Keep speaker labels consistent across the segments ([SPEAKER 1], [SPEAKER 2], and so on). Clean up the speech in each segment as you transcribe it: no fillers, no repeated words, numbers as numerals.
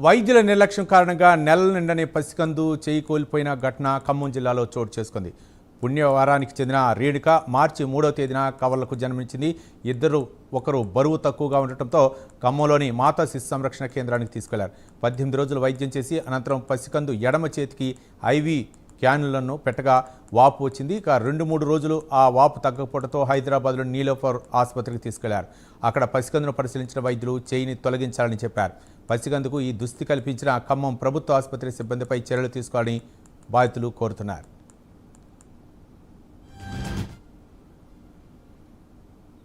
[SPEAKER 1] వైద్యుల నిర్లక్ష్యం కారణంగా నెలల నిండని పసికందు చేయి కోల్పోయిన ఘటన ఖమ్మం జిల్లాలో చోటు చేసుకుంది. పుణ్యవారానికి చెందిన రేణుక మార్చి 3వ తేదీన కవర్లకు జన్మించింది. ఒకరు బరువు తక్కువగా ఉండటంతో ఖమ్మంలోని మాతా శిశు సంరక్షణ కేంద్రానికి తీసుకెళ్లారు. 18 రోజులు వైద్యం చేసి అనంతరం పసికందు ఎడమ చేతికి ఐవి క్యానులను పెట్టగా వాపు వచ్చింది. ఇక 2-3 రోజులు ఆ వాపు తగ్గకపోవడంతో హైదరాబాద్లోని నీలోఫర్ ఆసుపత్రికి తీసుకెళ్లారు. అక్కడ పసికందును పరిశీలించిన వైద్యులు చేయిని తొలగించాలని చెప్పారు. పసికందుకు ఈ దుస్థితి కల్పించిన ఖమ్మం ప్రభుత్వ ఆసుపత్రి సిబ్బందిపై చర్యలు తీసుకోవాలని బాధితులు కోరుతున్నారు.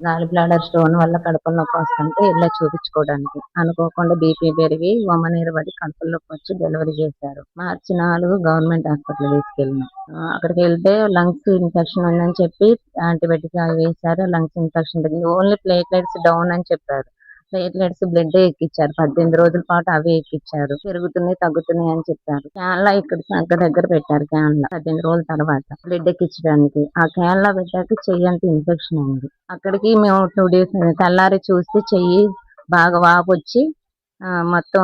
[SPEAKER 2] గాలి బ్లాడర్ స్టోన్ వల్ల కడుపులో నొప్పి వస్తుంటే ఇలా చూపించుకోవడానికి అనుకోకుండా బీపీ పెరిగి వమ్మనీరు పడి కడుపులోకి వచ్చి డెలివరీ చేశారు. మార్చి 4 గవర్నమెంట్ హాస్పిటల్ తీసుకెళ్ళినాం. అక్కడికి వెళ్తే లంగ్స్ ఇన్ఫెక్షన్ ఉందని చెప్పి యాంటీబయాటిక్ వేశారు. Lungs infection only platelets down అని చెప్పారు. Platelets blood ఎక్కిచ్చారు. 18 రోజుల పాటు అవి ఎక్కిచ్చారు. పెరుగుతున్నాయి తగ్గుతున్నాయి అని చెప్పారు. క్యాన్లా ఇక్కడ దగ్గర పెట్టారు. క్యాన్లా 18 రోజుల తర్వాత బ్లడ్ ఎక్కించడానికి ఆ క్యాన్లా పెట్టాక చెయ్యి అంత ఇన్ఫెక్షన్ అయింది. అక్కడికి మేము 2 days తెల్లారి చూస్తే చెయ్యి బాగా వాపు వచ్చి మొత్తం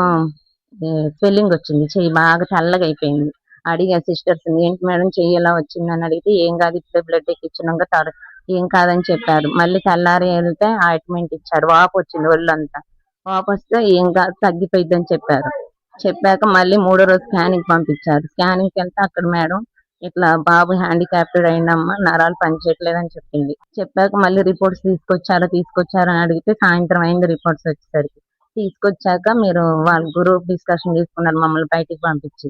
[SPEAKER 2] స్వెల్లింగ్ వచ్చింది. చెయ్యి బాగా తెల్లగా అయిపోయింది. అడిగా సిస్టర్స్ ఏంటి మేడం చెయ్యి ఎలా వచ్చింది అని అడిగితే ఏం కాదు ఇప్పుడే బ్లడ్ ఎక్కించినాక ఏం కాదని చెప్పారు. మళ్ళీ తెల్లారి వెళ్తే ఆయింట్మెంట్ ఇచ్చారు. వాపు వచ్చింది ఒళ్ళంతా. వాపు వస్తే ఏం కాదు తగ్గిపోయిద్దని చెప్పారు. చెప్పాక మళ్ళీ 3వ రోజు స్కానింగ్ పంపించారు. స్కానింగ్కి వెళ్తే అక్కడ మేడం ఇట్లా బాబు హ్యాండిక్యాప్టెడ్ అయిందమ్మా, నరాలు పనిచేయట్లేదని చెప్పింది. చెప్పాక మళ్ళీ రిపోర్ట్స్ తీసుకొచ్చారని అడిగితే సాయంత్రం అయింది రిపోర్ట్స్ వచ్చేసరికి. తీసుకొచ్చాక మీరు వాళ్ళ గ్రూప్ డిస్కషన్ తీసుకున్నారు మమ్మల్ని బయటికి పంపించి.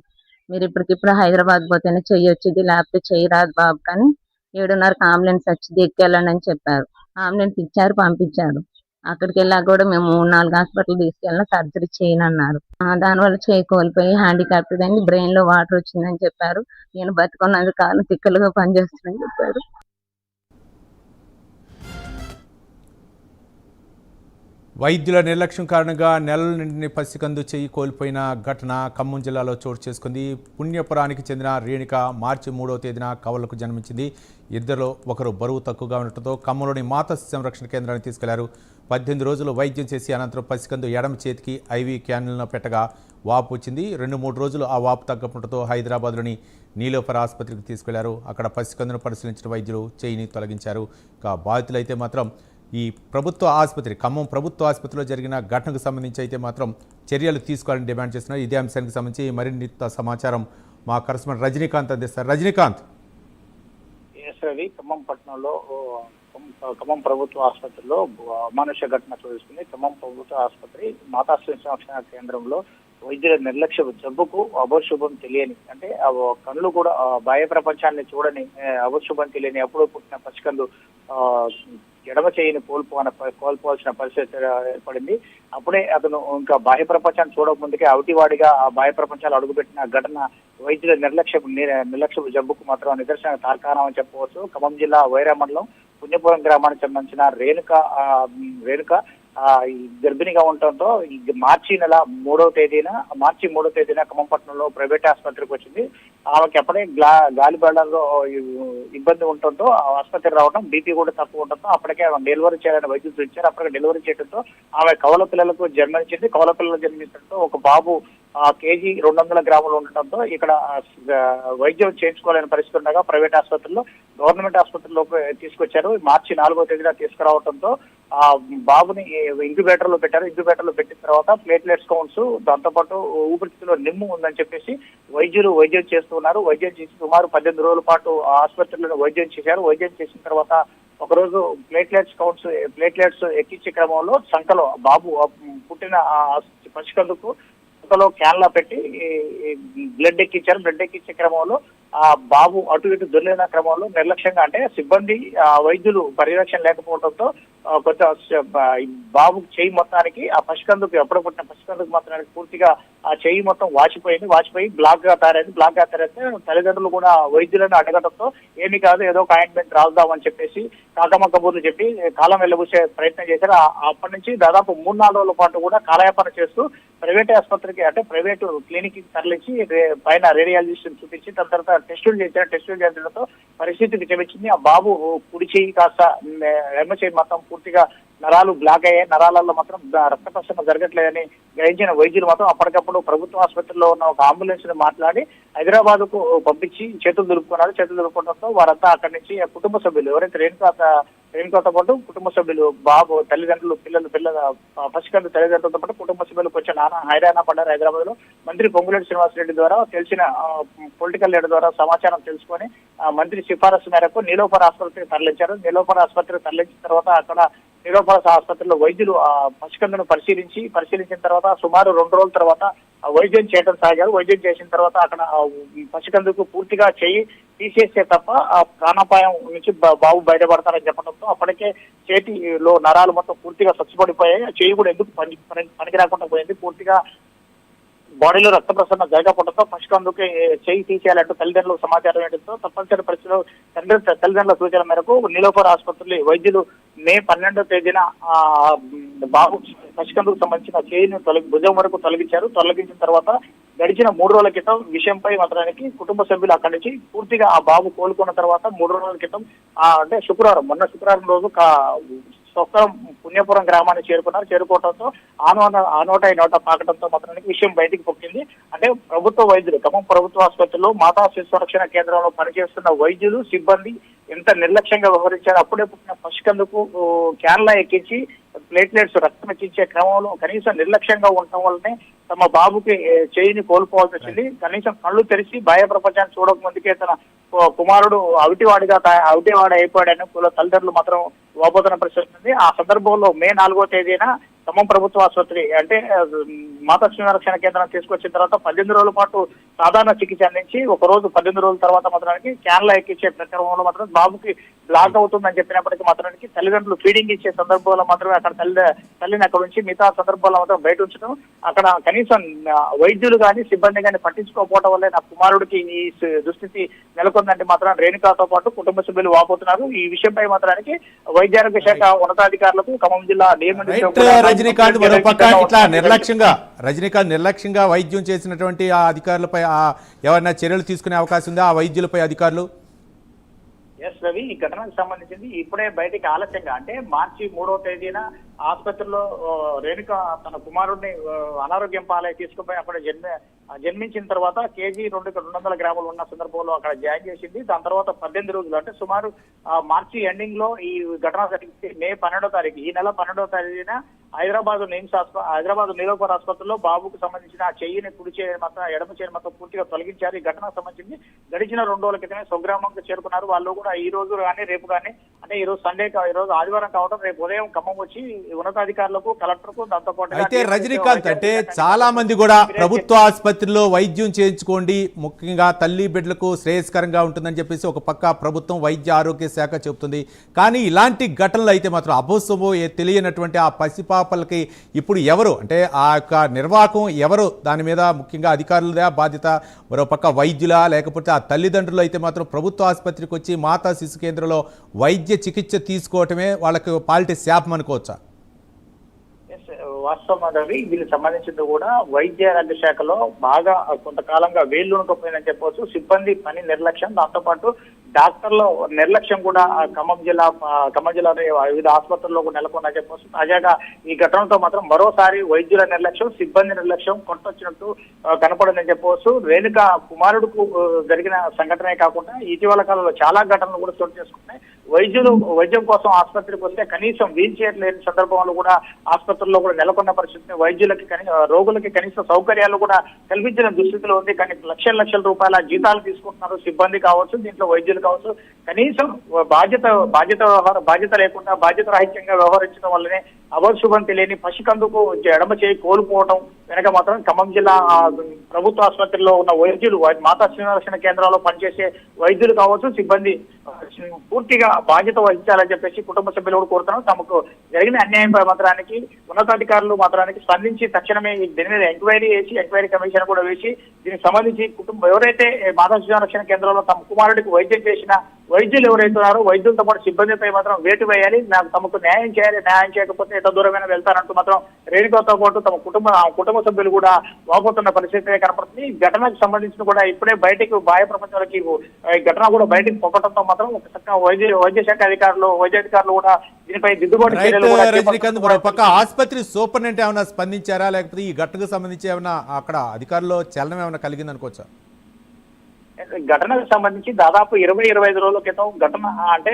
[SPEAKER 2] మీరు ఇప్పటికిప్పుడు హైదరాబాద్ పోతేనే చెయ్యి వచ్చింది, లేకపోతే చెయ్యి రాదు బాబు కానీ 7:30కి అంబులెన్స్ వచ్చింది ఎక్కెళ్ళండి అని చెప్పారు. అంబులెన్స్ ఇచ్చారు, పంపించారు. అక్కడికి వెళ్ళాక కూడా మేము 3-4 హాస్పిటల్ తీసుకెళ్ళినా సర్జరీ చేయనన్నారు. దానివల్ల చేయి కోల్పోయి హ్యాండిక్యాప్టెడ్ అయింది, బ్రెయిన్ లో వాటర్ వచ్చిందని చెప్పారు. నేను బతుకున్నందుకు కాలం తిక్కలుగా పనిచేస్తుందని చెప్పారు.
[SPEAKER 1] వైద్యుల నిర్లక్ష్యం కారణంగా నెలల నిండిని పసికందు చేయి కోల్పోయిన ఘటన ఖమ్మం జిల్లాలో చోటు చేసుకుంది. పుణ్యపురానికి చెందిన రేణుక మార్చి 3వ తేదీన కవర్లకు జన్మించింది. ఒకరు బరువు తక్కువగా ఉండటంతో ఖమ్మంలోని మాతా శిశు సంరక్షణ కేంద్రానికి తీసుకెళ్లారు. 18 రోజులు వైద్యం చేసి అనంతరం పసికందు ఎడమ చేతికి ఐవి క్యానులను పెట్టగా వాపు వచ్చింది. 2-3 రోజులు ఆ వాపు తగ్గడంతో హైదరాబాద్లోని నీలోఫర్ ఆసుపత్రికి తీసుకెళ్లారు. అక్కడ పసికందును పరిశీలించిన వైద్యులు చేయిని తొలగించారు. ఇక బాధితులైతే మాత్రం ఈ ఖమ్మం ప్రభుత్వ ఆసుపత్రిలో జరిగిన ఘటనకు సంబంధించి అయితే మాత్రం చర్యలు తీసుకోవాలని డిమాండ్ చేస్తున్నారు. ఇదే అంశానికి సంబంధించి మరిన్ని సమాచారం మా కరెస్పాండెంట్ రజనీకాంత్ అందిస్తారు. రజనీకాంత్.
[SPEAKER 3] ఖమ్మం పట్టణంలో ఖమ్మం ప్రభుత్వ ఆసుపత్రిలో అమానుష ఘటన చూస్తుంది. ఖమ్మం ప్రభుత్వ ఆసుపత్రి మాతా శిశు సంరక్షణ కేంద్రంలో వైద్యుల నిర్లక్ష్య జబ్బుకు అభశుభం తెలియని, అంటే కళ్ళు కూడా బాహ్య ప్రపంచాన్ని చూడని, అభశుభం తెలియని అప్పుడు పుట్టిన పసికందు ఎడమ చేయిని కోల్పోవాల్సిన పరిస్థితి ఏర్పడింది. అప్పుడే అతను ఇంకా బాహ్య ప్రపంచాన్ని చూడకముందుకే అవిటివాడిగా ఆ బాహ్య ప్రపంచాలు అడుగుపెట్టిన ఘటన వైద్యుల నిర్లక్ష్యపు జబ్బుకు మాత్రం నిదర్శన తార్కాణం అని చెప్పవచ్చు. ఖమ్మం జిల్లా వైరా మండలం పుణ్యపురం గ్రామానికి సంబంధించిన రేణుక గర్భిణిగా ఉండటంతో మార్చి 3వ తేదీన ఖమ్మంపట్నంలో ప్రైవేట్ ఆసుపత్రికి వచ్చింది. ఆమెకి అప్పుడే గాలి బళ్ళలో ఇబ్బంది ఉండటంతో ఆసుపత్రి రావడం, బీపీ కూడా తక్కువ ఉండటంతో అప్పటికే డెలివరీ చేయాలని వైద్యులు సూచించారు. అప్పటికే డెలివరీ చేయడంతో ఆమె కవల పిల్లలకు జన్మనిచ్చింది. కవల పిల్లలు జన్మించడంతో ఒక బాబు కేజీ 200 గ్రాములు ఉండటంతో ఇక్కడ వైద్యం చేయించుకోలేని పరిస్థితి ఉండగా ప్రైవేట్ ఆసుపత్రిలో గవర్నమెంట్ ఆసుపత్రిలోకి తీసుకొచ్చారు. మార్చి 4వ తేదీన తీసుకురావడంతో ఆ బాబుని ఇంక్యుబేటర్ లో పెట్టారు. ఇంక్యుబేటర్ లో పెట్టిన తర్వాత ప్లేట్లెట్స్ కౌంట్స్, దాంతోపాటు ఊపిరితిత్తులో నిమ్ము ఉందని చెప్పేసి వైద్యం చేస్తున్నారు. వైద్యం చేసి సుమారు 18 రోజుల పాటు ఆసుపత్రిలో వైద్యం చేశారు. వైద్యం చేసిన తర్వాత ఒకరోజు ప్లేట్లెట్స్ ఎక్కించే క్రమంలో సంకలో బాబు పుట్టిన పసికందుకు సంకలో క్యాన్లా పెట్టి బ్లడ్ ఎక్కించారు. బ్లడ్ ఎక్కించే క్రమంలో ఆ బాబు అటు ఇటు దొర్లిన క్రమంలో నిర్లక్ష్యంగా, అంటే సిబ్బంది వైద్యులు పర్యవేక్షణ లేకపోవడంతో కొంత బాబు చెయ్యి మొత్తానికి ఆ పసికందుకు ఎప్పుడు పుట్టిన పసికందుకు మొత్తానికి పూర్తిగా ఆ చెయ్యి మొత్తం వాచిపోయి బ్లాక్ గా తయారైతే తల్లిదండ్రులు కూడా వైద్యులను అడగడంతో ఏమి కాదు ఏదో ఒక ఆయింట్మెంట్ రాద్దామని చెప్పేసి కాకమ్మ కబూర్లు చెప్పి కాలం వెళ్ళబూసే ప్రయత్నం చేశారు. అప్పటి నుంచి దాదాపు 3-4 రోజుల పాటు కూడా కాలయాపన చేస్తూ ప్రైవేట్ ఆసుపత్రికి, అంటే ప్రైవేటు క్లినిక్ కి తరలించి పైన రేడియాలజిస్ట్ చూపించి దాని తర్వాత టెస్టులు చేయడంతో పరిస్థితి విషమించింది. ఆ బాబు కుడి చెయ్యి కాస్త ఎడమ చెయ్యి మొత్తం పూర్తిగా నరాలు బ్లాక్ అయ్యాయి, నరాలలో మాత్రం రక్త ప్రసరణ జరగట్లేదని గ్రహించిన వైద్యులు మాత్రం అప్పటికప్పుడు ప్రభుత్వ ఆసుపత్రిలో ఉన్న ఒక అంబులెన్స్ ని మాట్లాడి హైదరాబాద్ కు పంపించి చేతులు దులుపుకోవడంతో వారంతా అక్కడి నుంచి కుటుంబ సభ్యులు ఎవరైతే రేణుకాతో పాటు కుటుంబ సభ్యులు, బాబు, తల్లిదండ్రులు, పిల్లల పసికందు తల్లిదండ్రులతో పాటు కుటుంబ సభ్యులు కొంచెం హైరాణ పడ్డారు. హైదరాబాద్ లో మంత్రి పొంగులేటి శ్రీనివాసరెడ్డి ద్వారా తెలిసిన పొలిటికల్ లీడర్ ద్వారా సమాచారం తెలుసుకొని మంత్రి సిఫారసు మేరకు నీలోఫర్ ఆసుపత్రికి తరలించారు. నీలోఫర్ ఆసుపత్రికి తరలించిన తర్వాత అక్కడ నీలోఫర్ ఆసుపత్రిలో వైద్యులు పసికందును పరిశీలించిన తర్వాత సుమారు 2 రోజుల తర్వాత వైద్యం చేయడం సాగారు. వైద్యం చేసిన తర్వాత అక్కడ పసికందుకు పూర్తిగా చేయి తీసేస్తే తప్ప ఆ ప్రాణాపాయం నుంచి బాబు బయటపడతారని చెప్పడంతో అప్పటికే చేతిలో నరాలు మొత్తం పూర్తిగా స్వచ్ఛపడిపోయాయి. చేయి కూడా ఎందుకు పనికి రాకుండా పోయింది. పూర్తిగా బాడీలో రక్త ప్రసరణ జరగకపోవడంతో పసికందుకి చేయి తీసేయాలంటూ తల్లిదండ్రులకు సమాచారం ఇవ్వడంతో తప్పనిసరి పరిస్థితిలో తల్లిదండ్రుల సూచన మేరకు నీలోఫర్ ఆసుపత్రి వైద్యులు మే 12వ తేదీన బాబు పసికందుకు సంబంధించిన చేయిని భుజం వరకు తొలగించిన తర్వాత గడిచిన 3 రోజుల క్రితం విషయంపై మాత్రానికి కుటుంబ సభ్యులు అక్కడి నుంచి పూర్తిగా ఆ బాబు కోలుకున్న తర్వాత 3 రోజుల క్రితం అంటే మొన్న శుక్రవారం రోజు స్వస్థలం పుణ్యపురం గ్రామాన్ని చేరుకోవడంతో ఆ నోట పాకడంతో మాత్రానికి విషయం బయటికి పొక్కింది. అంటే ప్రభుత్వ వైద్యులు ఖమ్మం ప్రభుత్వ ఆసుపత్రిలో మాతా శిశు సంరక్షణ కేంద్రంలో పనిచేస్తున్న వైద్యులు సిబ్బంది ఎంత నిర్లక్ష్యంగా వ్యవహరించారు. అప్పుడే పుట్టిన పసికందుకు క్యాన్లా ఎక్కించి ప్లేట్లెట్స్ రక్తం ఎక్కించే క్రమంలో కనీసం నిర్లక్ష్యంగా ఉండటం వల్లనే తమ బాబుకి చేయిని కోల్పోవాల్సి వచ్చింది. కనీసం కళ్ళు తెరిచి బాహ్య ప్రపంచాన్ని చూడక ముందుకే తన కుమారుడు అవిటివాడ అయిపోయాడని తల్లిదండ్రులు మాత్రం వాపోతున్న పరిస్థితి ఉంది. ఆ సందర్భంలో మే 4వ తేదీన ఖమ్మం ప్రభుత్వ ఆసుపత్రి అంటే మాతా శిశు సంరక్షణ కేంద్రం తీసుకొచ్చిన తర్వాత 18 రోజుల పాటు సాధారణ చికిత్స అందించి ఒక రోజు 18 రోజుల తర్వాత మాత్రానికి క్యాన్లా ఎక్కించే ప్రక్రమంలో మాత్రం బాబుకి బ్లాక్ అవుతుందని చెప్పినప్పటికీ మాత్రానికి తల్లిదండ్రులు ఫీడింగ్ ఇచ్చే సందర్భంలో మాత్రమే అక్కడ తల్లిని అక్కడ నుంచి మిగతా సందర్భాల్లో మాత్రం బయట ఉంచడం, అక్కడ కనీసం వైద్యులు కానీ సిబ్బంది కానీ పట్టించుకోకపోవడం వల్లే నా కుమారుడికి ఈ దుస్థితి నెలకొందంటే మాత్రం రేణుకాతో పాటు కుటుంబ సభ్యులు వాపోతున్నారు. ఈ విషయంపై మాత్రానికి వైద్యారోగ్య శాఖ ఉన్నతాధికారులకు ఖమ్మం జిల్లా
[SPEAKER 1] రజనీకాంత్ మరోపక్క ఇట్లా రజనీకాంత్ నిర్లక్ష్యంగా వైద్యం చేసినటువంటి ఆ అధికారులపై ఎవరైనా చర్యలు తీసుకునే అవకాశం ఉందా ఆ వైద్యులపై అధికారులు?
[SPEAKER 3] ఎస్ రవి, ఈ ఘటనకు సంబంధించింది ఇప్పుడే బయటికి ఆలస్యంగా అంటే మార్చి 3వ తేదీన ఆసుపత్రిలో రేణుక తన కుమారుడిని అనారోగ్యం పాలై తీసుకుపోయి అక్కడ జన్మించిన తర్వాత కేజీ 200 గ్రాములు ఉన్న సందర్భంలో అక్కడ జాయిన్ చేసింది. దాని తర్వాత 18 రోజులు అంటే సుమారు మార్చి ఎండింగ్ లో ఈ ఘటన జరిగింది. మే 12వ తారీఖు ఈ నెల 12వ తారీఖున హైదరాబాద్ నీలోఫర్ ఆసుపత్రిలో బాబుకు సంబంధించిన చెయ్యిని కుడి చేయి మొత్తం ఎడమ చేయి మొత్తం పూర్తిగా తొలగించారు. ఈ ఘటనకు సంబంధించి గడిచిన 2 రోజుల క్రితమే స్వగ్రామంకు చేరుకున్నారు. వాళ్ళు కూడా ఈ రోజు కానీ రేపు కానీ అంటే ఈ రోజు సండే ఈ రోజు ఆదివారం కావడం రేపు ఉదయం ఖమ్మం వచ్చి ఉన్నతాధికారులకు కలెక్టర్కు దాంతో పాటు
[SPEAKER 1] అయితే రజనీకాంత్ అంటే చాలా మంది కూడా ప్రభుత్వ ఆసుపత్రిలో వైద్యం చేయించుకోండి, ముఖ్యంగా తల్లి బిడ్డలకు శ్రేయస్కరంగా ఉంటుందని చెప్పేసి ఒక పక్క ప్రభుత్వం వైద్య ఆరోగ్య శాఖ చెబుతుంది. కానీ ఇలాంటి ఘటనలు అయితే మాత్రం అభోసమో తెలియనటువంటి ఆ పసిపాపలకి ఇప్పుడు ఎవరు అంటే ఆ యొక్క నిర్వాహకం ఎవరు దాని మీద ముఖ్యంగా అధికారులదా బాధ్యత, మరోపక్క వైద్యులా లేకపోతే ఆ తల్లిదండ్రులు అయితే మాత్రం ప్రభుత్వ ఆసుపత్రికి వచ్చి మాతా శిశు కేంద్రంలో వైద్య చికిత్స తీసుకోవటమే వాళ్ళకి పాలిటీ శాపం అనుకోవచ్చా?
[SPEAKER 3] వాస్తవం రవి, దీనికి సంబంధించింది కూడా వైద్య ఆరోగ్య శాఖలో బాగా కొంతకాలంగా వేళ్లునకపోయిందని చెప్పవచ్చు. సిబ్బంది పని నిర్లక్ష్యం, దాంతోపాటు డాక్టర్ల నిర్లక్ష్యం కూడా ఖమ్మం జిల్లాలో వివిధ ఆసుపత్రుల్లో కూడా నెలకొన్నా చెప్పవచ్చు. తాజాగా ఈ ఘటనతో మాత్రం మరోసారి వైద్యుల నిర్లక్ష్యం, సిబ్బంది నిర్లక్ష్యం కొట్టొచ్చినట్టు కనపడిందని చెప్పవచ్చు. రేణుక కుమారుడుకు జరిగిన సంఘటనే కాకుండా ఇటీవల కాలంలో చాలా ఘటనలు కూడా చోటు చేసుకున్నాయి. వైద్యులు వైద్యం కోసం ఆసుపత్రికి వస్తే కనీసం వీల్ చైర్ లేని సందర్భంలో కూడా ఆసుపత్రుల్లో కూడా నెలకొన్న పరిస్థితి, వైద్యులకి రోగులకి కనీస సౌకర్యాలు కూడా కల్పించిన దుస్థితిలో ఉంది. కానీ లక్షల రూపాయల జీతాలు తీసుకుంటున్నారు సిబ్బంది కావచ్చు, దీంట్లో వైద్యులు కావచ్చు. కనీసం బాధ్యత లేకుండా బాధ్యత రాహిత్యంగా వ్యవహరించడం వల్లనే అభశుభం తెలియని పసికందుకు ఎడమ చేయి కోల్పోవడం వెనక మాత్రం ఖమ్మం జిల్లా ప్రభుత్వ ఆసుపత్రిలో ఉన్న వైద్యులు, మాతా శిశు సంరక్షణ కేంద్రాల్లో పనిచేసే వైద్యులు కావచ్చు, సిబ్బంది పూర్తిగా బాధ్యత వహించాలని చెప్పేసి కుటుంబ సభ్యులు కూడా కోరుతున్నాం. తమకు జరిగిన అన్యాయంపై మాత్రానికి ఉన్నతాధికారులు మాత్రానికి స్పందించి తక్షణమే దీని మీద ఎంక్వైరీ కమిషన్ కూడా వేసి దీనికి సంబంధించి ఎవరైతే మాతా శిశు సంరక్షణ కేంద్రంలో తమ కుమారుడికి వైద్యం చేసిన వైద్యులు ఎవరైతే ఉన్నారో వైద్యులతో పాటు సిబ్బందిపై మాత్రం వేటు వేయాలి. తమకు న్యాయం చేయాలి, న్యాయం చేయకపోతే ఎంత దూరమైనా వెళ్తారంటూ మాత్రం రేణుకతో పాటు తమ కుటుంబ కుటుంబ సభ్యులు కూడా వాపోతున్న పరిస్థితి కనపడుతుంది. ఈ ఘటనకు సంబంధించిన కూడా ఇప్పుడే బయటకు బాహ్య ప్రపంచాలకి ఈ ఘటన కూడా బయటకు పొక్కడంతో మాత్రం ఒక చక్కగా వైద్య శాఖ వైద్యాధికారులు కూడా దీనిపై దిద్దుబాటు చర్యలు కూడా
[SPEAKER 1] రజనీకాంత్ మరో పక్క ఆసుపత్రి సూపరింటెండెంట్ ఏమైనా స్పందించారా, లేకపోతే ఈ ఘటనకు సంబంధించి ఏమైనా అక్కడ అధికారుల్లో చలనం ఏమైనా కలిగింది అనుకోవచ్చా?
[SPEAKER 3] ఘటనకు సంబంధించి దాదాపు 20-25 రోజుల క్రితం ఘటన అంటే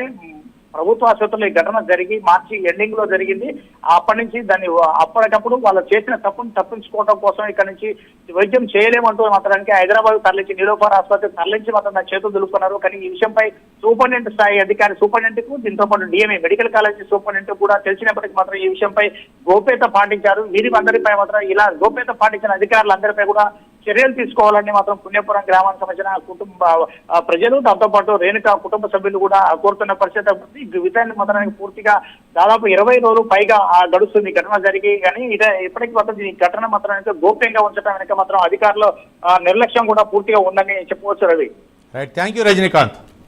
[SPEAKER 3] ప్రభుత్వ ఆసుపత్రిలో ఈ ఘటన జరిగి మార్చి ఎండింగ్ లో జరిగింది. అప్పటి నుంచి దాన్ని అప్పటికప్పుడు వాళ్ళు చేసిన తప్పును తప్పించుకోవడం కోసం ఇక్కడ నుంచి వైద్యం చేయలేమంటూ మాత్రానికి హైదరాబాద్ తరలించి నిలోఫర్ ఆసుపత్రి తరలించి మాత్రం దాని చేతులు దులుపుకున్నారు. కానీ ఈ విషయంపై సూపరింటెండెంట్ స్థాయి అధికారి సూపరింటెండెంట్ కు దీంతో పాటు డిఎంఏ మెడికల్ కాలేజ్ సూపరింటెండెంట్ కూడా తెలిసినప్పటికీ మాత్రం ఈ విషయంపై గోప్యత పాటించారు. వీరందరిపై మాత్రం ఇలా గోప్యత పాటించిన అధికారులందరిపై కూడా చర్యలు తీసుకోవాలని మాత్రం పుణ్యపురం గ్రామానికి సంబంధించిన ప్రజలు దాంతో పాటు రేణుక కుటుంబ సభ్యులు కూడా కోరుతున్న పరిస్థితి. విచారణ మాత్రానికి పూర్తిగా దాదాపు 20 రోజులు పైగా గడుస్తుంది ఘటన జరిగి. కానీ ఇప్పటికీ మాత్రం ఈ ఘటన మాత్రానికి గోప్యంగా ఉంచడం వెనక మాత్రం అధికారులు నిర్లక్ష్యం కూడా పూర్తిగా ఉందని చెప్పవచ్చు. Ravi,
[SPEAKER 1] right, thank you Rajinikanth.